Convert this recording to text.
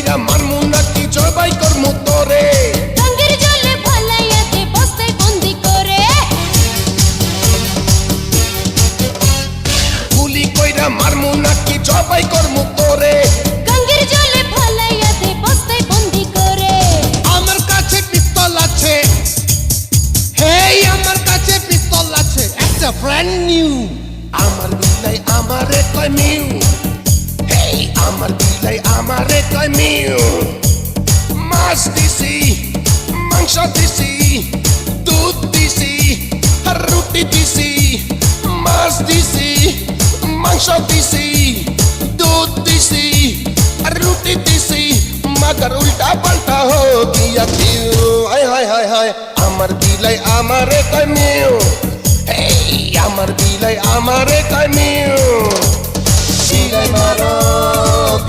কইরা মারমু নাকি জবাই করমু তোরে গঙ্গের জলে ভালাইয়া দে বস্তায় বন্দি করে গুলি কইরা মারমু নাকি জবাই করমু তোরে গঙ্গের জলে ভালাইয়া দে বস্তায় বন্দি করে আমার কাছে পিস্তল আছে হেই আমার কাছে পিস্তল আছে একটা ব্র্যান্ড নিউ আমার বিলাই আমারে কয় মিউ হেই আমার বিলাই আমারে কয় মিউ মাছ দিছি মাংস দিছি দুধ দিছি আর রুটি দিছি মাছ দিছি মাংস দিছি দুধ দিছি আর রুটি দিছি मगर उल्टा पलटा हो गया क्यों हाय हाय हाय हाय আমার বিলাই আমারে কয় মিউ হেই আমার বিলাই আমারে কয় মিউ বিলাই মারো